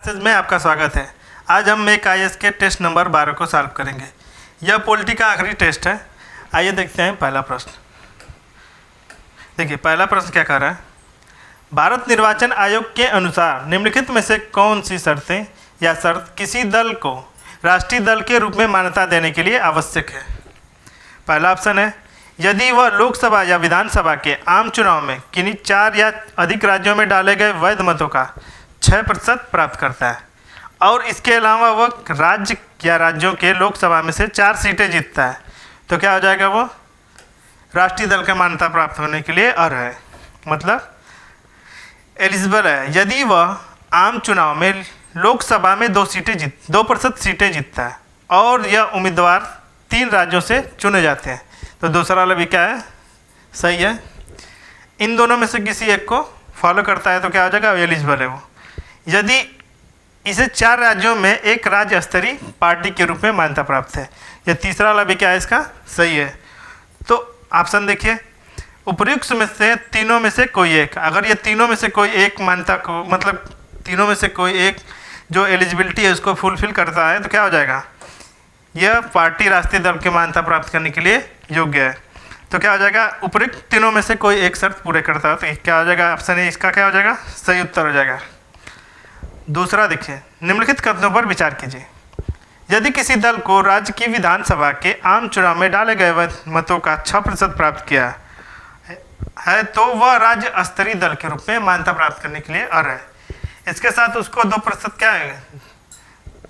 में आपका स्वागत है। आज हम मेक IAS के टेस्ट नंबर 12 को सॉल्व करेंगे। यह पॉलिटी का आखिरी टेस्ट है। आइए देखते हैं पहला प्रश्न। देखिए पहला प्रश्न क्या कह रहा है, भारत निर्वाचन आयोग के अनुसार निम्नलिखित में से कौन सी शर्तें या शर्त किसी दल को राष्ट्रीय दल के रूप में मान्यता देने के लिए आवश्यक है। पहला ऑप्शन है, यदि वह लोकसभा या विधानसभा के आम चुनाव में किन्हीं 4 या अधिक राज्यों में डाले गए वैध मतों का 6% प्राप्त करता है और इसके अलावा वह राज्य या राज्यों के लोकसभा में से 4 सीटें जीतता है, तो क्या हो जाएगा, वो राष्ट्रीय दल का मान्यता प्राप्त होने के लिए अर्ह है, मतलब एलिजिबल है। यदि वह आम चुनाव में लोकसभा में 2% सीटें जीतता है और यह उम्मीदवार 3 राज्यों से चुने जाते हैं, तो दूसरा वाला भी क्या है, सही है। इन दोनों में से किसी एक को फॉलो करता है तो क्या हो जाएगा, एलिजिबल है वो। यदि इसे 4 राज्यों में एक राज्य स्तरीय पार्टी के रूप में मान्यता प्राप्त है, यह तीसरा वाला भी क्या है, इसका सही है। तो ऑप्शन देखिए, उपर्युक्त में से तीनों में से कोई एक, अगर ये तीनों में से कोई एक मान्यता को, मतलब तीनों में से कोई एक जो एलिजिबिलिटी है उसको फुलफिल करता है, तो क्या हो जाएगा, यह पार्टी राष्ट्रीय दल की मान्यता प्राप्त करने के लिए योग्य है। तो क्या हो जाएगा, उपयुक्त तीनों में से कोई एक शर्त पूरे करता है, तो क्या हो जाएगा, ऑप्शन ए इसका क्या हो जाएगा, सही उत्तर हो जाएगा। दूसरा देखिए, निम्नलिखित कथनों पर विचार कीजिए। यदि किसी दल को राज्य की विधानसभा के आम चुनाव में डाले गए मतों का 6% प्राप्त किया है तो वह राज्य स्तरीय दल के रूप में मान्यता प्राप्त करने के लिए अर्ह है। इसके साथ उसको 2% क्या है,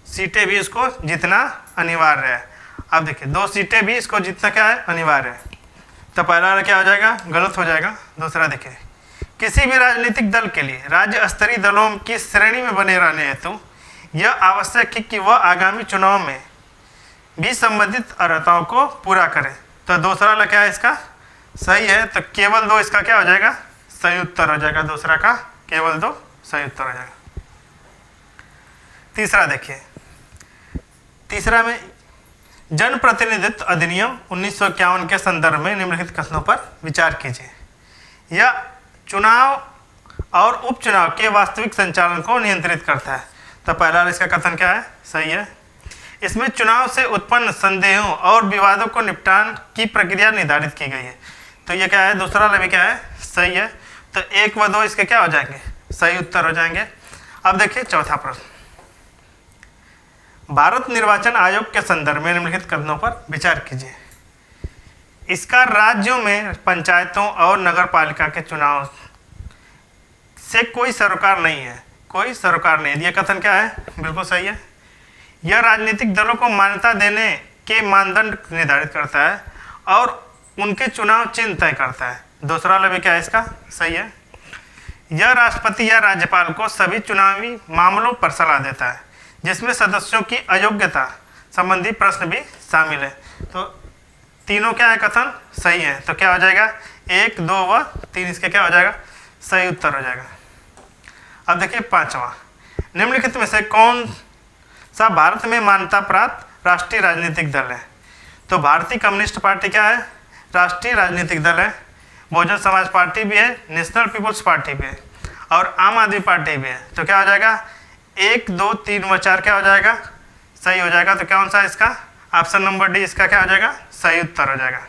सीटें भी इसको जीतना अनिवार्य है। अब देखिए 2 सीटें भी इसको जीतना क्या है, अनिवार्य है। तो पहला वाला क्या हो जाएगा, गलत हो जाएगा। दूसरा देखिए, किसी भी राजनीतिक दल के लिए राज्य स्तरीय दलों की श्रेणी में बने रहने हेतु यह आवश्यक है कि वह आगामी चुनाव में भी संबंधित अर्हताओं को पूरा करे। तो दूसरा वाला क्या है, इसका सही है। तो केवल 2 इसका क्या हो जाएगा, सही उत्तर हो जाएगा। दूसरा का केवल 2 सही उत्तर हो जाएगा। तीसरा देखिए, तीसरा में जनप्रतिनिधित्व अधिनियम 1951 के संदर्भ में निम्नलिखित कथनों पर विचार कीजिए। यह चुनाव और उपचुनाव के वास्तविक संचालन को नियंत्रित करता है। तो पहला इसका कथन क्या है, सही है। इसमें चुनाव से उत्पन्न संदेहों और विवादों को निपटान की प्रक्रिया निर्धारित की गई है, तो ये क्या है, दूसरा वाला भी क्या है, सही है। तो 1 व 2 इसके क्या हो जाएंगे, सही उत्तर हो जाएंगे। अब देखिए चौथा प्रश्न, भारत निर्वाचन आयोग के संदर्भ में निम्नलिखित कथनों पर विचार कीजिए। इसका राज्यों में पंचायतों और नगर पालिका के चुनाव से कोई सरोकार नहीं है, कोई सरोकार नहीं है। यह कथन क्या है, बिल्कुल सही है। यह राजनीतिक दलों को मान्यता देने के मानदंड निर्धारित करता है और उनके चुनाव चिन्ह तय करता है। दूसरा वाला भी क्या है, इसका सही है। यह राष्ट्रपति या राज्यपाल को सभी चुनावी मामलों पर सलाह देता है, जिसमें सदस्यों की अयोग्यता संबंधी प्रश्न भी शामिल है। तो तीनों क्या है, कथन सही है। तो क्या हो जाएगा, 1, 2 व 3 इसके क्या हो जाएगा, सही उत्तर हो जाएगा। अब देखिए पांचवा, निम्नलिखित में से कौन सा भारत में मान्यता प्राप्त राष्ट्रीय राजनीतिक दल है। तो भारतीय कम्युनिस्ट पार्टी क्या है, राष्ट्रीय राजनीतिक दल है। बहुजन समाज पार्टी भी है, नेशनल पीपुल्स पार्टी भी है और आम आदमी पार्टी भी है। तो क्या हो जाएगा, 1, 2, 3 व 4 क्या हो जाएगा, सही हो जाएगा। तो कौन सा इसका, ऑप्शन नंबर डी इसका क्या हो जाएगा, सही उत्तर हो जाएगा।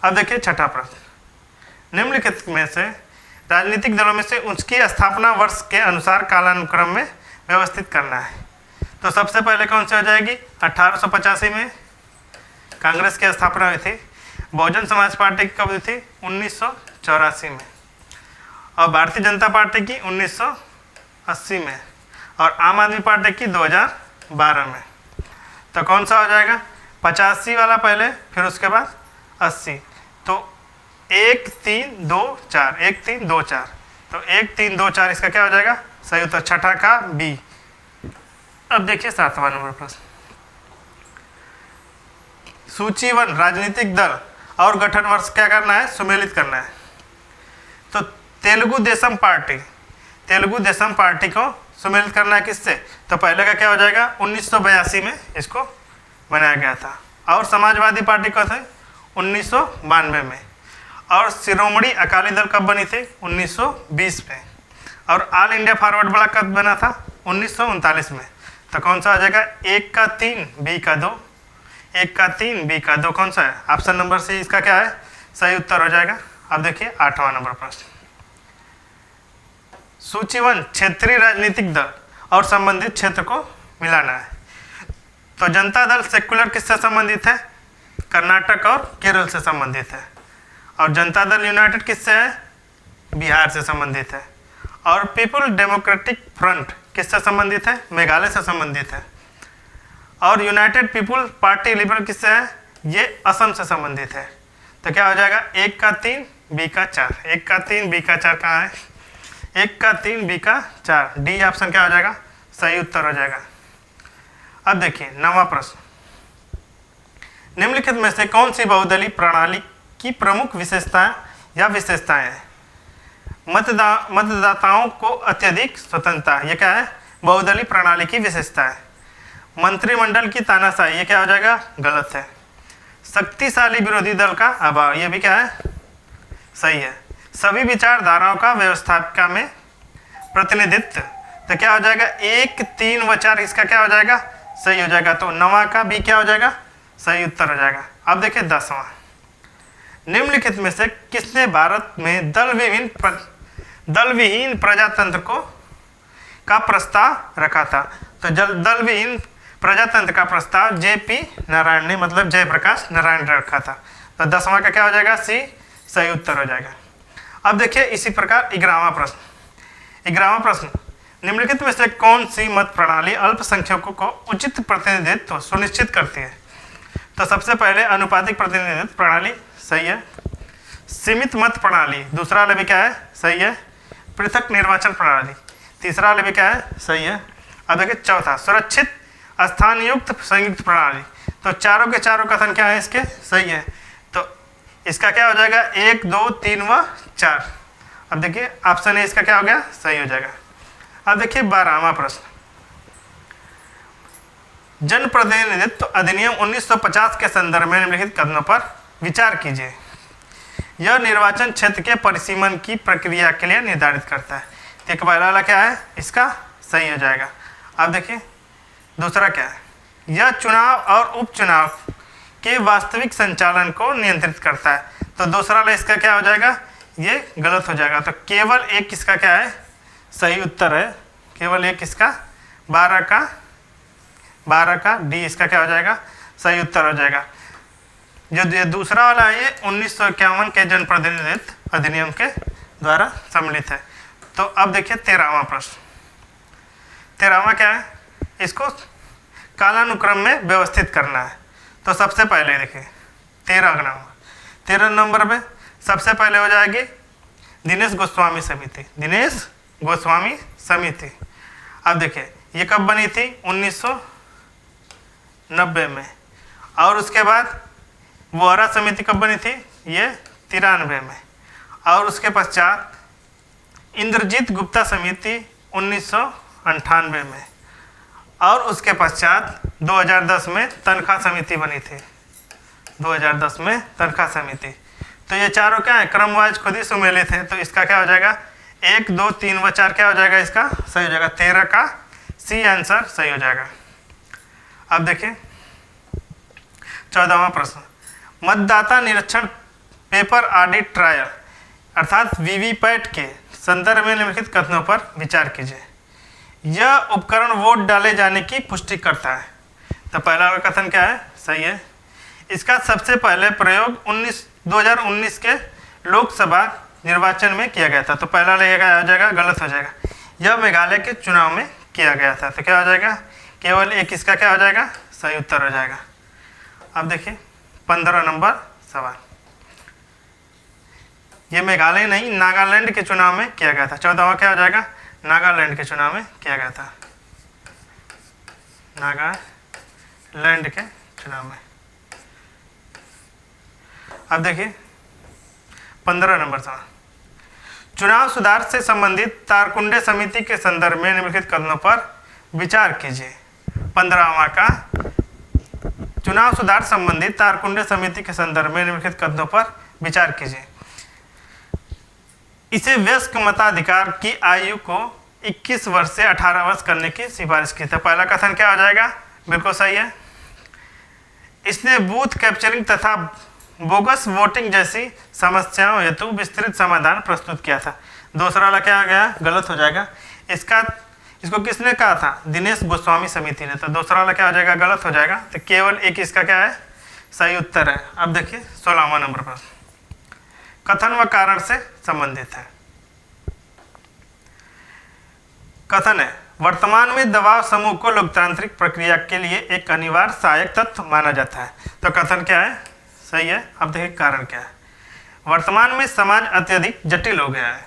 अब देखिए छठा प्रश्न, निम्नलिखित में से राजनीतिक दलों में से उसकी स्थापना वर्ष के अनुसार कालानुक्रम में व्यवस्थित करना है। तो सबसे पहले कौन सी हो जाएगी, 1885 में कांग्रेस की स्थापना हुई थी। बहुजन समाज पार्टी की कब हुई थी, 1984 में। और भारतीय जनता पार्टी की 1980 में और आम आदमी पार्टी की 2012 में। तो कौन सा हो जाएगा, 85 वाला पहले, फिर उसके बाद 80। तो 1, 3, 2, 4, 1, 3, 2, 4। तो 1, 3, 2, 4 इसका क्या हो जाएगा, सही उत्तर। छठा का बी। अब देखिए 7वां नंबर प्रश्न, सूची 1 राजनीतिक दल और गठन वर्ष क्या करना है, सुमेलित करना है। तो तेलुगु देशम पार्टी को सुमेलित करना है किससे, तो पहले का क्या हो जाएगा, 1982 में इसको बनाया गया था। और समाजवादी पार्टी को थे 1992 में। और शिरोमणि अकाली दल कब बनी थी, 1920 में। और ऑल इंडिया फॉरवर्ड ब्लॉक कब बना था, 1939 में। तो कौन सा हो जाएगा? 1 का 3 बी का 2, 1 का 3 बी का 2 कौन सा है? ऑप्शन नंबर सी इसका क्या है? सही उत्तर हो जाएगा। अब देखिए 8वां नंबर प्रश्न। सूचीबद्ध क्षेत्रीय राजनीतिक दल और संबंधित क्षेत्र को मिलाना है। तो जनता दल सेक्युलर किससे संबंधित है? कर्नाटक और केरल से संबंधित है। और जनता दल यूनाइटेड किससे है? बिहार से संबंधित है। और पीपुल डेमोक्रेटिक फ्रंट किससे संबंधित है? मेघालय से संबंधित है। और यूनाइटेड पीपुल पार्टी लिबरल किससे है? ये असम से संबंधित है। तो क्या हो जाएगा? 1 का 3 बी का 4, 1 का 3 बी का 4 कहाँ है? 1 का 3 बी का 4, डी ऑप्शन क्या हो जाएगा? सही उत्तर हो जाएगा। अब देखिए 9वां प्रश्न। निम्नलिखित में से कौन सी बहुदलीय प्रणाली की प्रमुख विशेषताएं या विशेषताएं हैं? मतदाताओं को अत्यधिक स्वतंत्रता, ये क्या है? बहुदलीय प्रणाली की विशेषता है। मंत्रिमंडल की तानाशाही, ये क्या हो जाएगा? गलत है। शक्तिशाली विरोधी दल का अभाव, ये भी क्या है? सही है। सभी विचारधाराओं का व्यवस्थापिका में प्रतिनिधित्व, तो क्या हो जाएगा? 1, 3 व 4 इसका क्या हो जाएगा? सही हो जाएगा। तो 9वां का भी क्या हो जाएगा? सही उत्तर हो जाएगा। अब देखिए 10वां। निम्नलिखित में से किसने भारत में दल विहीन प्रजातंत्र का प्रस्ताव रखा था? तो दल विहीन प्रजातंत्र का प्रस्ताव JP नारायण ने, मतलब जयप्रकाश नारायण ने रखा था। तो 10वां का क्या हो जाएगा? सी सही उत्तर हो जाएगा। अब देखिए इसी प्रकार 11वां प्रश्न। 11वां प्रश्न, निम्नलिखित में से कौन सी मत प्रणाली अल्पसंख्यकों को उचित प्रतिनिधित्व सुनिश्चित करती है? तो सबसे पहले अनुपातिक प्रतिनिधित्व प्रणाली, सही है। सीमित मत प्रणाली, दूसरा वाला भी क्या है? सही है। पृथक निर्वाचन प्रणाली, तीसरा वाला भी क्या है? सही है। अब देखिए चौथा, सुरक्षित स्थान युक्त संयुक्त प्रणाली। तो चारों के चारों कथन क्या है इसके? सही है। तो इसका क्या हो जाएगा? 1, 2, 3 व 4। अब देखिए ऑप्शन ए इसका क्या हो गया? सही हो जाएगा। अब देखिए 12वां प्रश्न। जनप्रतिनिधित्व अधिनियम 1950 के संदर्भ में निम्नलिखित कथनों पर विचार कीजिए। यह निर्वाचन क्षेत्र के परिसीमन की प्रक्रिया के लिए निर्धारित करता है। तो एक पहला वाला क्या है? इसका सही हो जाएगा। अब देखिए दूसरा क्या है? यह चुनाव और उपचुनाव के वास्तविक संचालन को नियंत्रित करता है। तो दूसरा वाला इसका क्या हो जाएगा? ये गलत हो जाएगा। तो केवल एक इसका क्या है? सही उत्तर है। केवल एक इसका 12 का डी इसका क्या हो जाएगा? सही उत्तर हो जाएगा। जो ये दूसरा वाला है ये 1951 के जनप्रतिनिधित्व अधिनियम के द्वारा सम्मिलित है। तो अब देखिए 13वां प्रश्न। 13वां क्या है? इसको कालानुक्रम में व्यवस्थित करना है। तो सबसे पहले देखिए 13 नंबर में सबसे पहले हो जाएगी दिनेश गोस्वामी समिति, दिनेश गोस्वामी समिति। अब देखिए ये कब बनी थी? 1990 में। और उसके बाद वोहरा समिति कब बनी थी? ये 93 में। और उसके पश्चात इंद्रजीत गुप्ता समिति 1998 में। और उसके पश्चात 2010 में तनख्वाह समिति बनी थी, 2010 में तनख्वाह समिति। तो ये चारों क्या है? क्रमवाइज खुद ही सुमेलित हैं। तो इसका क्या हो जाएगा? 1, 2, 3 व 4 क्या हो जाएगा? इसका सही हो जाएगा। 13 का सी आंसर सही हो जाएगा। अब देखिए 14वां प्रश्न। मतदाता निरीक्षण पेपर ऑडिट ट्रायल अर्थात वीवीपैट के संदर्भ में निम्नलिखित कथनों पर विचार कीजिए। यह उपकरण वोट डाले जाने की पुष्टि करता है। तो पहला कथन क्या है? सही है। इसका सबसे पहले प्रयोग 2019 के लोकसभा निर्वाचन में किया गया था। तो पहला लगेगा आ जाएगा, गलत हो जाएगा। यह मेघालय के चुनाव में किया गया था। तो क्या हो जाएगा? केवल एक इसका क्या हो जाएगा? सही उत्तर हो जाएगा। अब देखिए 15 नंबर सवाल। ये मेघालय नहीं, नागालैंड के चुनाव में किया गया था। 14वां क्या हो जाएगा? नागालैंड के चुनाव में किया गया था, नागालैंड के चुनाव में। अब देखिए 15 नंबर सवाल। चुनाव सुधार से संबंधित तारकुंडे समिति के संदर्भ में निम्नलिखित कथनों पर विचार कीजिए। 15वां का चुनाव सुधार संबंधित तारकुंडे समिति के संदर्भ में निम्नलिखित कथनों पर विचार कीजिए। इसे वयस्क मताधिकार की आयु को 21 वर्ष से 18 वर्ष करने की सिफारिश की। तो पहला कथन क्या हो जाएगा? बिल्कुल सही है। इसने बूथ कैप्चरिंग तथा बोगस वोटिंग जैसी समस्याओं हेतु विस्तृत समाधान प्रस्तुत किया था। दूसरा वाला क्या आ गया? गलत हो जाएगा। इसको किसने कहा था? दिनेश गोस्वामी समिति ने। तो दूसरा वाला क्या हो जाएगा? गलत हो जाएगा। तो केवल एक इसका क्या है? सही उत्तर है। अब देखिए 16वां नंबर पर कथन व कारण से संबंधित है। कथन है, वर्तमान में दबाव समूह को लोकतांत्रिक प्रक्रिया के लिए एक अनिवार्य सहायक तत्व माना जाता है। तो कथन क्या है? सही है। अब देखिए कारण क्या है। वर्तमान में समाज अत्यधिक जटिल हो गया है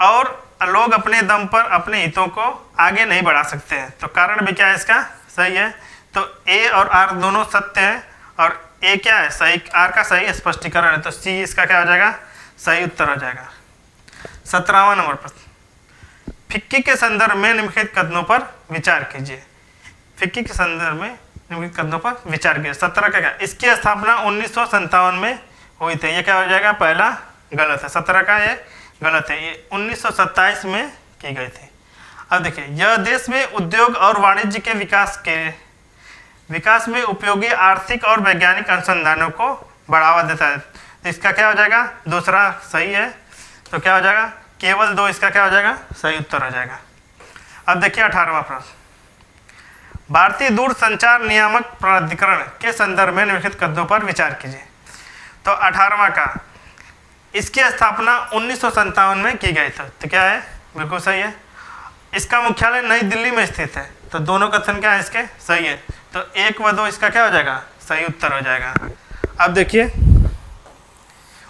और लोग अपने दम पर अपने हितों को आगे नहीं बढ़ा सकते हैं। तो कारण भी क्या है इसका? सही है। तो ए और आर दोनों सत्य हैं और ए क्या है? सही। आर का सही स्पष्टीकरण है। तो सी इसका क्या हो जाएगा? सही उत्तर हो जाएगा। 17वां नंबर पर फिक्की के संदर्भ में निम्नलिखित कथनों पर विचार कीजिए। फिक्की के संदर्भ में निम्नलिखित कथनों पर विचार कीजिए। 17 का क्या? इसकी स्थापना 1957 में हुई थी। ये क्या हो जाएगा? पहला गलत है। 17 का ये गलत है। ये 1927 में की गई थी। अब देखिए, यह देश में उद्योग और वाणिज्य के विकास में उपयोगी आर्थिक और वैज्ञानिक अनुसंधानों को बढ़ावा देता है। तो इसका क्या हो जाएगा? दूसरा सही है। तो क्या हो जाएगा? केवल 2 इसका क्या हो जाएगा? सही उत्तर हो जाएगा। अब देखिए 18वां प्रश्न, भारतीय दूरसंचार नियामक प्राधिकरण के संदर्भ में निम्नलिखित कथनों पर विचार कीजिए। तो 18वां का, इसकी स्थापना 1957 में की गई थी। तो क्या है? बिल्कुल सही है। इसका मुख्यालय नई दिल्ली में स्थित है। तो दोनों कथन क्या है इसके? सही है। तो 1 व 2 इसका क्या हो जाएगा? सही उत्तर हो जाएगा। अब देखिए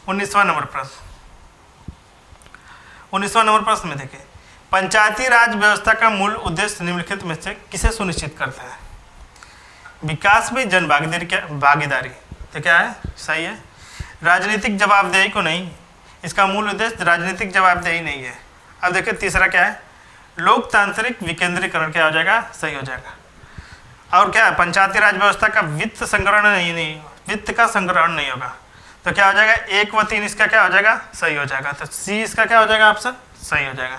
19वां नंबर प्रश्न। 19वां नंबर प्रश्न में देखिए, पंचायती राज व्यवस्था का मूल उद्देश्य निम्नलिखित में से किसे सुनिश्चित करता है? विकास में जन भागीदारी। तो क्या है? सही है। राजनीतिक जवाबदेही को नहीं, इसका मूल उद्देश्य राजनीतिक जवाबदेही नहीं है। अब देखिए तीसरा क्या है? लोकतांत्रिक विकेंद्रीकरण। क्या हो जाएगा? सही हो जाएगा। और क्या है? पंचायती राज व्यवस्था का वित्त संग्रहण नहीं, वित्त का संग्रहण नहीं होगा। तो क्या हो जाएगा? 1 व 3 इसका क्या हो जाएगा? सही हो जाएगा। तो सी इसका क्या हो जाएगा? ऑप्शन सही हो जाएगा।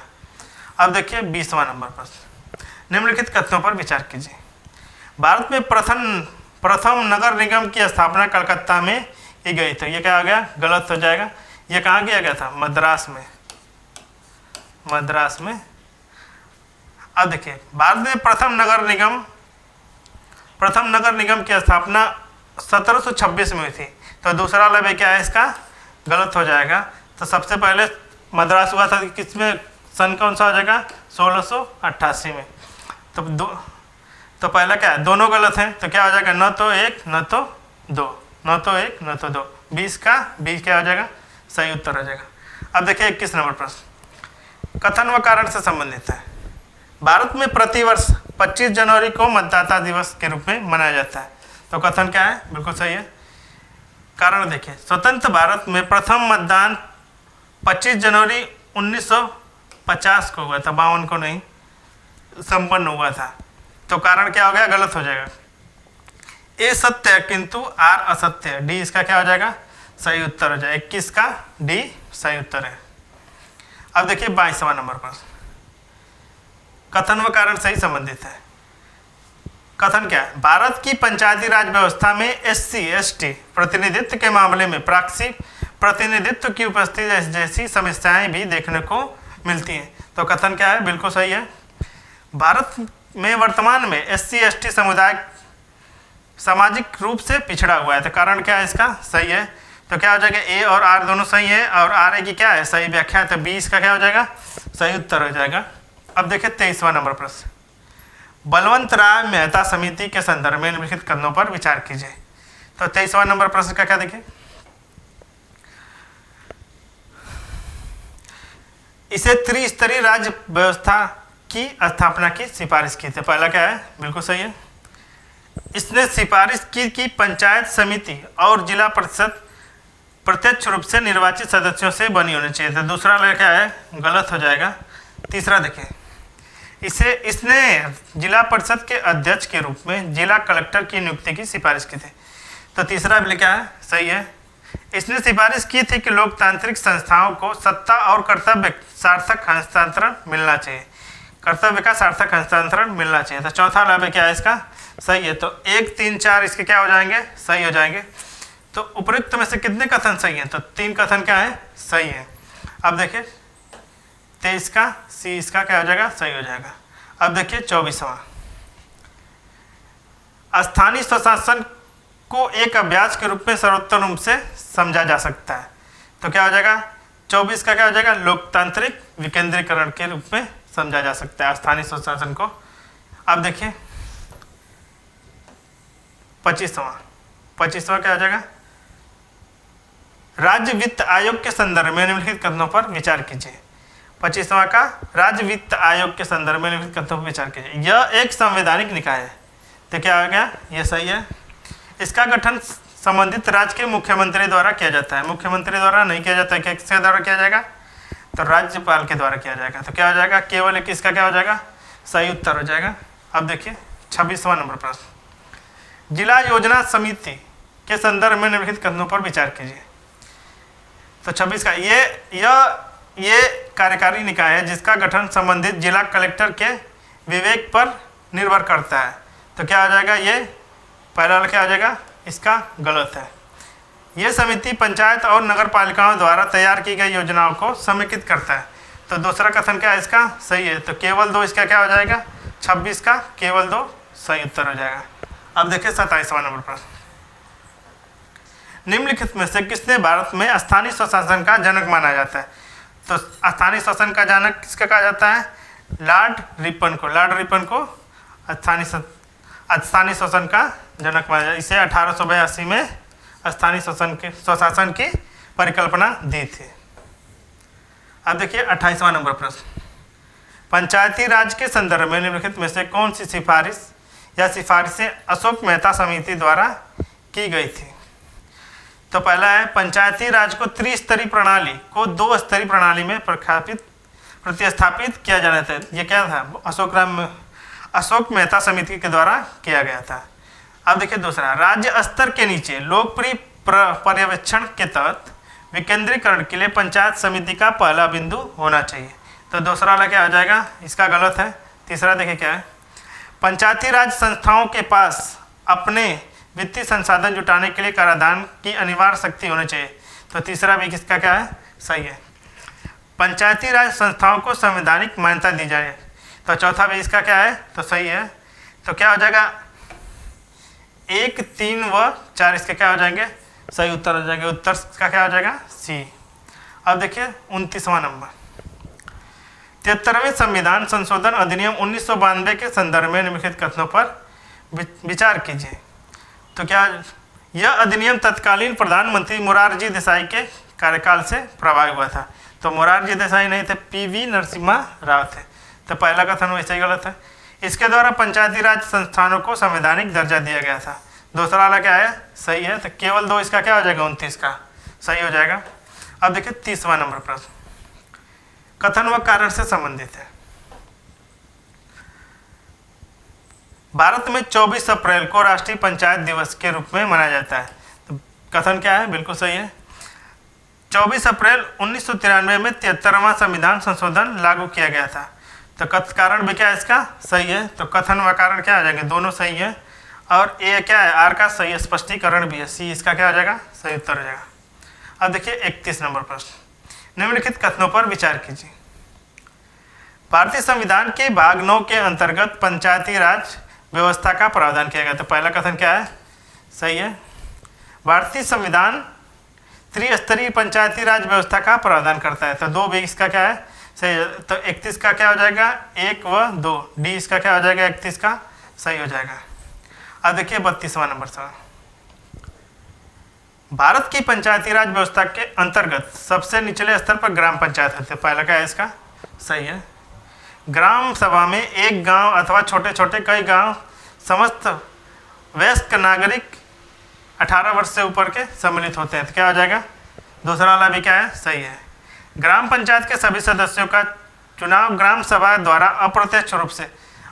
अब देखिए 20वां नंबर प्रश्न, निम्नलिखित कथनों पर विचार कीजिए। भारत में प्रथम नगर निगम की स्थापना कलकत्ता में की गई। तो ये क्या हो गया? गलत हो जाएगा। ये कहाँ किया गया था? मद्रास में। अब देखिए, भारत में प्रथम नगर निगम की स्थापना 1726 में हुई थी। तो दूसरा वाला क्या है इसका? गलत हो जाएगा। तो सबसे पहले मद्रास हुआ था किसमें? सन कौन सा हो जाएगा? 1688 में। तो पहला क्या है? दोनों गलत हैं। तो क्या हो जाएगा? न तो 1 न तो 2, न तो 1 न तो 2। 20 का 20 क्या हो जाएगा? सही उत्तर हो जाएगा। अब देखिए 21 नंबर प्रश्न, कथन व कारण से संबंधित है। भारत में प्रतिवर्ष 25 जनवरी को मतदाता दिवस के रूप में मनाया जाता है। तो कथन क्या है? बिल्कुल सही है। कारण देखिए, स्वतंत्र भारत में प्रथम मतदान 25 जनवरी 1950 को हुआ था, 52 को नहीं संपन्न हुआ था। तो कारण क्या हो गया? गलत हो जाएगा। ए सत्य है किंतु आर असत्य है। डी इसका क्या हो जाएगा? सही उत्तर हो जाएगा। 21 का डी सही उत्तर है। अब देखिए 22वां नंबर पर कथन व कारण से ही संबंधित है। कथन क्या है? भारत की पंचायती राज व्यवस्था में SC ST प्रतिनिधित्व के मामले में प्राक्षिक प्रतिनिधित्व की उपस्थिति जैसी समस्याएं भी देखने को मिलती हैं। तो कथन क्या है? बिल्कुल सही है। भारत में वर्तमान में SC ST समुदाय सामाजिक रूप से पिछड़ा हुआ है। तो कारण क्या है इसका? सही है। तो क्या हो जाएगा? ए और आर दोनों सही है और आर ए की क्या है? सही व्याख्या है। तो 20 का क्या हो जाएगा? सही उत्तर हो जाएगा। अब देखिए 23वां नंबर प्रश्न, बलवंत राय मेहता समिति के संदर्भ में निम्नलिखित कथनों पर विचार कीजिए। तो 23वां नंबर प्रश्न का क्या देखिए, इसे त्रिस्तरीय राज्य व्यवस्था की स्थापना की सिफारिश की थी। पहला क्या है? बिल्कुल सही है। इसने सिफारिश की कि पंचायत समिति और जिला परिषद प्रत्यक्ष रूप से निर्वाचित सदस्यों से बनी होनी चाहिए। तो दूसरा क्या है? गलत हो जाएगा। तीसरा देखिए, इसने जिला परिषद के अध्यक्ष के रूप में जिला कलेक्टर की नियुक्ति की सिफारिश की थी। तो तीसरा भी क्या है? सही है। इसने सिफारिश की थी कि लोकतांत्रिक संस्थाओं को सत्ता और कर्तव्य सार्थक हस्तांतरण मिलना चाहिए। कर्तव्य का सार्थक हस्तांतरण मिलना चाहिए। तो चौथा लाभ क्या है इसका, सही है। तो 1, 3, 4 इसके क्या हो जाएंगे, सही हो जाएंगे। तो उपयुक्त में से कितने कथन सही हैं, तो 3 कथन क्या है, सही है। अब देखिए 23 का सी इसका क्या हो जाएगा, सही हो जाएगा। अब देखिए 24वां, स्थानीय स्वशासन को एक अभ्यास के रूप में सर्वोत्तम रूप से समझा जा सकता है। तो क्या हो जाएगा, 24 का क्या हो जाएगा, लोकतांत्रिक विकेंद्रीकरण के रूप में समझा जा सकता है स्थानीय स्वशासन को। अब देखिए 25वां क्या हो जाएगा, राज्य वित्त आयोग के संदर्भ में निम्नलिखित कथनों पर विचार कीजिए। 25वां का राज्य वित्त आयोग के संदर्भ में निम्नलिखित कथनों पर विचार कीजिए। यह एक संवैधानिक निकाय है, तो क्या हो गया, यह सही है। इसका गठन संबंधित राज्य के मुख्यमंत्री द्वारा किया जाता है। मुख्यमंत्री द्वारा नहीं किया जाता है, किसके द्वारा किया जाएगा, तो राज्यपाल के द्वारा किया जाएगा। तो क्या हो जाएगा, केवल एक इसका क्या हो जाएगा, सही उत्तर हो जाएगा। अब देखिए 26वां नंबर प्रश्न, जिला योजना समिति के संदर्भ में निम्नलिखित कथनों पर विचार कीजिए। तो 26 का ये कार्यकारी निकाय है जिसका गठन संबंधित जिला कलेक्टर के विवेक पर निर्भर करता है। तो क्या हो जाएगा, ये पहला वाला क्या हो जाएगा, इसका गलत है। ये समिति पंचायत और नगर पालिकाओं द्वारा तैयार की गई योजनाओं को समेकित करता है। तो दूसरा कथन क्या है इसका, सही है। तो केवल 2 इसका क्या हो जाएगा, 26 का केवल 2 सही उत्तर हो जाएगा। अब देखिए 27वां नंबर प्रश्न, निम्नलिखित में से किसने भारत में स्थानीय स्वशासन का जनक माना जाता है। तो स्थानीय शासन का जनक किसका कहा जाता है, लॉर्ड रिपन को। लॉर्ड रिपन को स्थानीय शासन का जनक माना जाता है। इसे 1882 में स्थानीय स्वशासन की परिकल्पना दी थी। अब देखिए 28वां नंबर प्रश्न, पंचायती राज के संदर्भ में निम्नलिखित में से कौन सी सिफारिश या सिफारिशें अशोक मेहता समिति द्वारा की गई थी। तो पहला है, पंचायती राज को त्रिस्तरीय प्रणाली को 2 स्तरीय प्रणाली में प्रतिस्थापित किया जाना था। ये क्या था, अशोक मेहता समिति के द्वारा किया गया था। अब देखिए दूसरा, राज्य स्तर के नीचे लोकप्रिय पर्यवेक्षण के तहत विकेंद्रीकरण के लिए पंचायत समिति का पहला बिंदु होना चाहिए। तो दूसरा वाला क्या हो जाएगा, इसका गलत है। तीसरा देखिए क्या है, पंचायती राज संस्थाओं के पास अपने वित्तीय संसाधन जुटाने के लिए कराधान की अनिवार्य शक्ति होनी चाहिए। तो तीसरा भी किसका क्या है, सही है। पंचायती राज संस्थाओं को संवैधानिक मान्यता दी जाए। तो चौथा भी इसका क्या है, तो सही है। तो क्या हो जाएगा, 1, 3 व 4 इसके क्या हो जाएंगे, सही उत्तर हो जाएंगे। उत्तर का क्या हो जाएगा, सी। अब देखिए 29वां नंबर, 73वें संविधान संशोधन अधिनियम 1992 के संदर्भ में निम्नलिखित कथनों पर विचार कीजिए। तो क्या, यह अधिनियम तत्कालीन प्रधानमंत्री मोरारजी देसाई के कार्यकाल से प्रभावित हुआ था। तो मोरारजी देसाई नहीं थे, PV नरसिम्हा राव थे। तो पहला कथन वैसे ही गलत है। इसके द्वारा पंचायती राज संस्थानों को संवैधानिक दर्जा दिया गया था। दूसरा वाला क्या है, सही है। तो केवल 2 इसका क्या हो जाएगा, 29 का सही हो जाएगा। अब देखिए 30वां नंबर प्रश्न, कथन व कारण से संबंधित है। भारत में 24 अप्रैल को राष्ट्रीय पंचायत दिवस के रूप में मनाया जाता है। तो कथन क्या है, बिल्कुल सही है। 24 अप्रैल 1993 में 73वां संविधान संशोधन लागू किया गया था। तो कारण भी क्या है इसका, सही है। तो कथन व कारण क्या आ जाएंगे, दोनों सही है। और ए क्या है, आर का सही है, स्पष्टीकरण भी है, सी इसका क्या हो जाएगा, सही उत्तर हो जाएगा। अब देखिए 31 नंबर प्रश्न, निम्नलिखित कथनों पर विचार कीजिए। भारतीय संविधान के भाग 9 के अंतर्गत पंचायती राज व्यवस्था का प्रावधान किया गया। तो पहला कथन क्या है, सही है। भारतीय संविधान त्रिस्तरीय पंचायती राज व्यवस्था का प्रावधान करता है। तो 2 भी इसका क्या है, सही है। तो 31 का क्या हो जाएगा, 1 व 2, डी इसका क्या हो जाएगा, 31 का सही हो जाएगा। अब देखिए 32वां नंबर सवाल, भारत की पंचायती राज व्यवस्था के अंतर्गत सबसे निचले स्तर पर ग्राम पंचायत होते हैं। पहला क्या है इसका, सही है। ग्राम सभा में एक गांव अथवा छोटे छोटे कई गांव समस्त वयस्क नागरिक 18 वर्ष से ऊपर के सम्मिलित होते हैं। तो क्या हो जाएगा, दूसरा वाला भी क्या है, सही है। ग्राम पंचायत के सभी सदस्यों का चुनाव ग्राम सभा द्वारा अप्रत्यक्ष रूप से,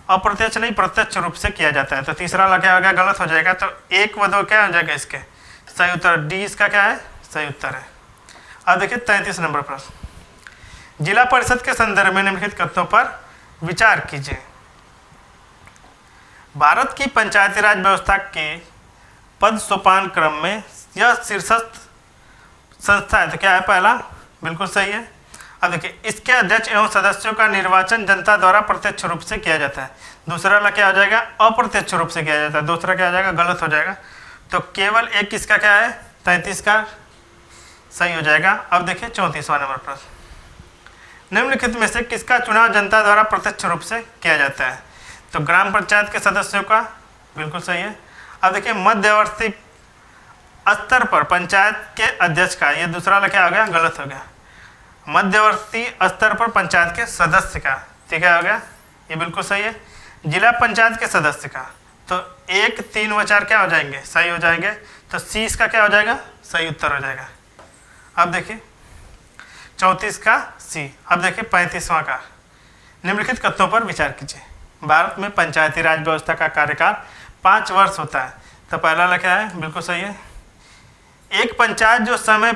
अप्रत्यक्ष नहीं प्रत्यक्ष रूप से किया जाता है। तो तीसरा वाला क्या हो गया, गलत हो जाएगा। तो 1 व 2 क्या हो जाएगा इसके, सही उत्तर डी इसका क्या है, सही उत्तर है। अब देखिए 33 नंबर प्रश्न, जिला परिषद के संदर्भ में निम्नलिखित कथनों पर विचार कीजिए। भारत की पंचायती राज व्यवस्था के पद सोपान क्रम में यह शीर्षस्थ संस्था है, तो क्या है पहला, बिल्कुल सही है। अब देखिए, इसके अध्यक्ष एवं सदस्यों का निर्वाचन जनता द्वारा प्रत्यक्ष रूप से किया जाता है। दूसरा वाला क्या हो जाएगा, अप्रत्यक्ष रूप से किया जाता है। दूसरा क्या हो जाएगा, गलत हो जाएगा। तो केवल एक किसका क्या है, 33 का सही हो जाएगा। अब देखिए 34वां नंबर प्रश्न, निम्नलिखित में से किसका चुनाव जनता द्वारा प्रत्यक्ष रूप से किया जाता है, तो ग्राम पंचायत के सदस्यों का, बिल्कुल सही है। अब देखिए, मध्यवर्ती स्तर पर पंचायत के अध्यक्ष का, ये दूसरा वाला क्या हो गया, गलत हो गया। मध्यवर्ती स्तर पर पंचायत के सदस्य का, ठीक है, हो गया, ये बिल्कुल सही है। जिला पंचायत के सदस्य का, तो 1, 3 व 4 क्या हो जाएंगे, सही हो जाएंगे। तो सी इसका क्या हो जाएगा, सही उत्तर हो जाएगा। अब देखिए 34 का सी। अब देखिए 35वां का, निम्नलिखित कथनों पर विचार कीजिए। भारत में पंचायती राज व्यवस्था का कार्यकाल 5 वर्ष होता है, तो पहला वाला क्या है, बिल्कुल सही है। एक पंचायत जो समय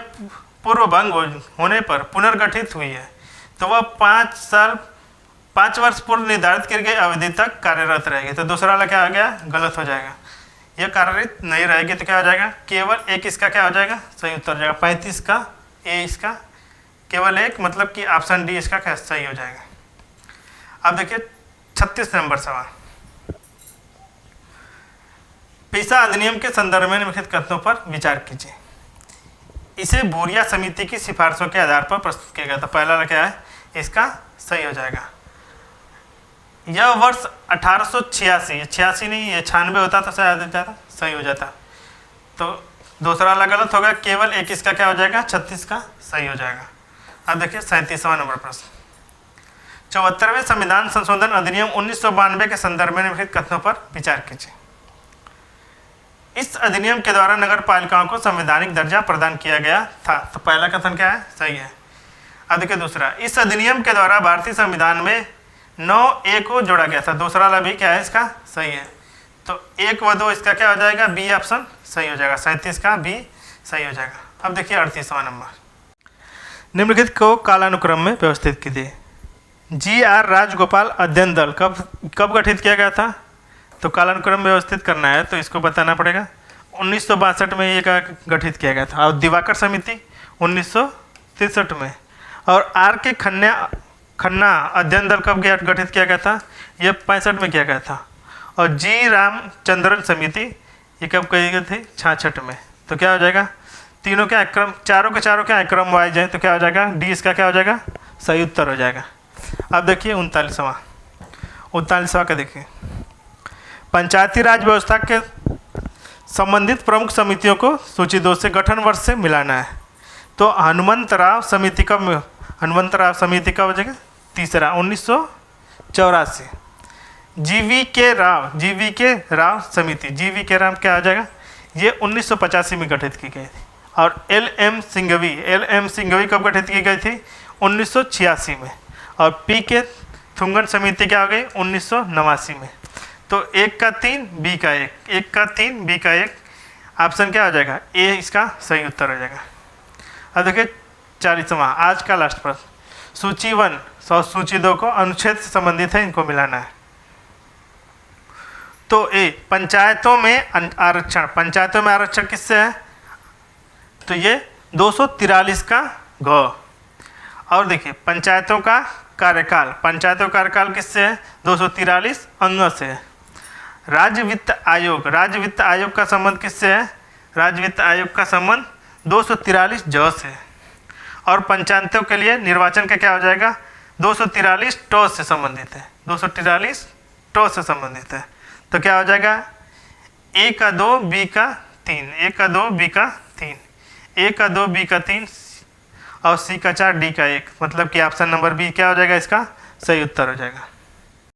पूर्व भंग होने पर पुनर्गठित हुई है, तो वह 5 वर्ष पूर्व निर्धारित की गई अवधि तक कार्यरत रहेगी। तो दूसरा वाला क्या हो गया, गलत हो जाएगा। यह कार्यरत नहीं रहेगी, तो क्या हो जाएगा, केवल एक इसका क्या हो जाएगा, सही उत्तर हो जाएगा। 35 का ए इसका केवल एक, मतलब कि ऑप्शन डी इसका क्या सही हो जाएगा। अब देखिए 36 नंबर सवाल, पेशा अधिनियम के संदर्भ में निम्नलिखित कथनों पर विचार कीजिए। इसे भूरिया समिति की सिफारिशों के आधार पर प्रस्तुत किया गया था। पहला वाला क्या है, इसका सही हो जाएगा। यह वर्ष 1886, 86 नहीं, ये 96 होता तो शायद जाता, सही हो जाता। तो दूसरा वाला गलत होगा, केवल एक इसका क्या हो जाएगा, 36 का सही हो जाएगा। अब देखिए 37वां नंबर प्रश्न, 74वें संविधान संशोधन अधिनियम 1992 के संदर्भ में निम्नलिखित कथनों पर विचार कीजिए। इस अधिनियम के द्वारा नगर पालिकाओं को संवैधानिक दर्जा प्रदान किया गया था, तो पहला कथन क्या है, सही है। अब देखिए दूसरा, इस अधिनियम के द्वारा भारतीय संविधान में 9A को जोड़ा गया था। दूसरा वाला भी क्या है, इसका सही है। तो 1 व 2 इसका क्या हो जाएगा, बी ऑप्शन सही हो जाएगा। 37 का बी सही हो जाएगा। अब देखिए 38वां नंबर, निम्नलिखित को कालानुक्रम में व्यवस्थित कीजिए। GR राजगोपाल अध्ययन दल कब गठित किया गया था, तो कालानुक्रम व्यवस्थित करना है, तो इसको बताना पड़ेगा। 1962 में ये गठित किया गया था। और दिवाकर समिति 1963 में। और R.K. खन्ना अध्ययन दल कब गठित किया गया था, ये 65 में किया गया था। और G. रामचंद्रन समिति ये कब की गई थी, 66 में। तो क्या हो जाएगा, तीनों के क्रम, चारों के क्या क्रम वाइज हैं, तो क्या हो जाएगा, डी इसका क्या हो जाएगा, सही उत्तर हो जाएगा। अब देखिए 39वां का देखिए, पंचायती राज व्यवस्था के संबंधित प्रमुख समितियों को सूची 2 से गठन वर्ष से मिलाना है। तो हनुमंतराव समिति कब हो जाएगा, तीसरा 1984। GV.K. राव समिति, GV.K. राव क्या हो जाएगा, ये 1985 में गठित की गई थी। और LM सिंघवी कब गठित की गई थी, 1986 में। और P.K. थुंगन समिति क्या हो गई, 1989 में। तो 1 का 3 बी का 1, 1 का 3 बी का 1, ऑप्शन क्या हो जाएगा, ए इसका सही उत्तर हो जाएगा। अब देखिए 40वां, आज का लास्ट प्रश्न, सूची 1 और सूची 2 को अनुच्छेद से संबंधित है, इनको मिलाना है। तो ए, पंचायतों में आरक्षण किससे है, तो ये 243 का घ। और देखिए पंचायतों का कार्यकाल किससे है, 243 अंग से है। राज्य वित्त आयोग का संबंध किससे है, राज्य वित्त आयोग का संबंध 243 ज से है। और पंचायतों के लिए निर्वाचन का क्या हो जाएगा, 243 ट से संबंधित है, 243 ट से संबंधित है। तो क्या हो जाएगा, ए का 2 बी का 3, ए का 2 बी का 3, ए का 2 बी का 3 और सी का 4 डी का 1, मतलब कि ऑप्शन नंबर बी क्या हो जाएगा, इसका सही उत्तर हो जाएगा।